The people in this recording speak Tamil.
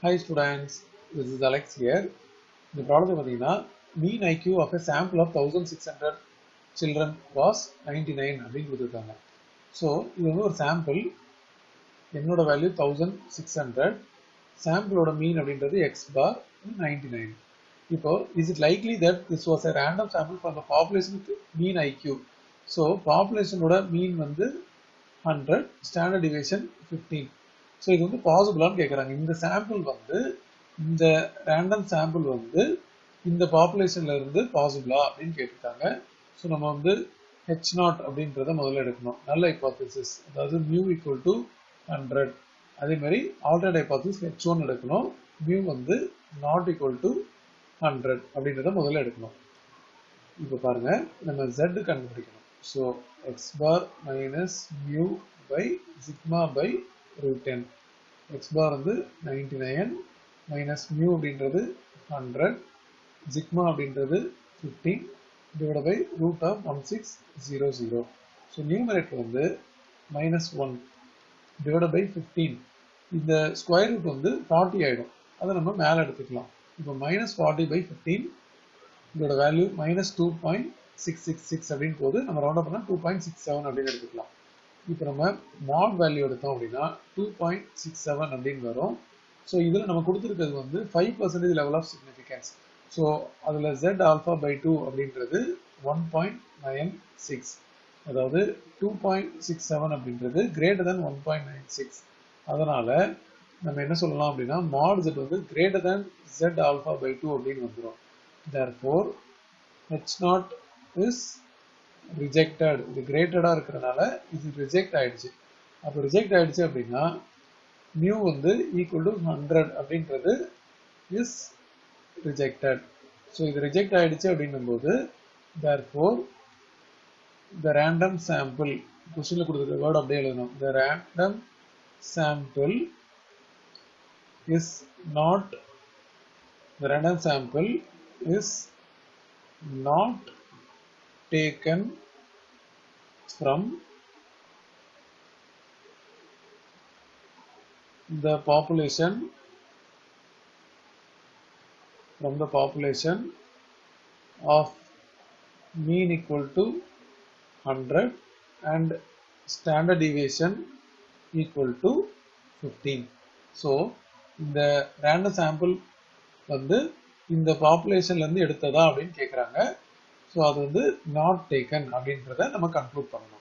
Hi students, this is Alex here. இந்த ப்ராப்ளத்தை பார்த்தீங்கன்னா mean IQ of a sample of 1600 children was 99 அப்படின்னு கொடுத்துருக்காங்க. ஸோ இது வந்து ஒரு சாம்பிள், என்னோட வேல்யூ 1600, சாம்பிளோட மீன் அப்படின்றது x bar 99. இப்போ is it likely that this was a random sample from the population with mean IQ? So பாப்புலேஷனோட மீன் வந்து 100, ஸ்டாண்டர்ட் டிவியேஷன் 15. ஸோ இது வந்து பாசிபிளான்னு கேட்குறாங்க. இந்த சாம்பிள் வந்து இந்த ரேண்டம் சாம்பிள் வந்து இந்த பாப்புலேஷன்ல இருந்து பாசிபிளா அப்படின்னு கேட்டிருக்காங்க. ஸோ நம்ம வந்து H0 அப்படின்றத முதல்ல எடுக்கணும். நல்ல ஹைபோதசிஸ், அதாவது மியூ ஈக்குவல் டு 100. அதே மாதிரி ஆல்டர்னேட் ஹைபோதசிஸ் H1 எடுக்கணும். மியூ வந்து நாட் ஈக்குவல் டு 100 அப்படின்றத முதல்ல எடுக்கணும். இப்போ பாருங்க, நம்ம Z கண்டுபிடிக்கணும். So X bar minus mu by sigma by √10. x bar வந்து 99 மைனஸ் மியூ அப்படின்றது 100, சிக்மா அப்படின்றது 15 டிவைட் பை √1600. ஸோ நியூமரேட்டர் வந்து -1 டிவைட் பை 15. இந்த ஸ்கொயர் ரூட் வந்து 40 ஆகிடும், அதை நம்ம மேலே எடுத்துக்கலாம். இப்போ -40/15 இதோட வேல்யூ -2.666 அப்படின்னு போது நம்ம ரவுண்ட் அப் பண்ணால் 2.67 அப்படின்னு எடுத்துக்கலாம். இப்போ நம்ம மாட் வேல்யூ எடுத்தோம் அப்படின்னா 2.67 அப்படின்னு வரும். ஸோ இதில் நம்ம கொடுத்துருக்கிறது வந்து 5% லெவல் ஆஃப் சிக்னிஃபிகன்ஸ். ஸோ அதில் Z ஆல்ஃபா பை 2 அப்படின்றது 1.96, அதாவது 2.67 அப்படின்றது கிரேட்டர் தென் 1.96. அதனால நம்ம என்ன சொல்லலாம் அப்படின்னா மாட் Z வந்து greater than Z alpha by 2 அப்படின்னு வந்துடும். Therefore H0 is rejected. இது கிரேட்டடா இருக்கிறதுனால இது ரிஜெக்ட் ஆயிடுச்சு. அப்போ ரிஜெக்ட் ஆயிடுச்சு அப்படின்னா மியூ வந்து ஈக்குவல் டு 100 அப்படின்றது இஸ் ரிஜெக்டட். ஸோ இது ரிஜெக்ட் ஆயிடுச்சு அப்படின்னும் போது therefore the random sample, கொஸ்டின்ல கொடுத்துருக்க வேர்ட் அப்படியே எழுதணும். The random sample is not taken from the population of mean equal to 100 and standard deviation equal to 15. So இந்த random sample வந்து இந்த பாப்புலேஷன்ல இருந்து எடுத்ததா அப்படின்னு கேட்குறாங்க. ஸோ அது வந்து நாட் டேக்கன் அப்படின்றத நம்ம கன்க்ளூட் பண்ணணும்.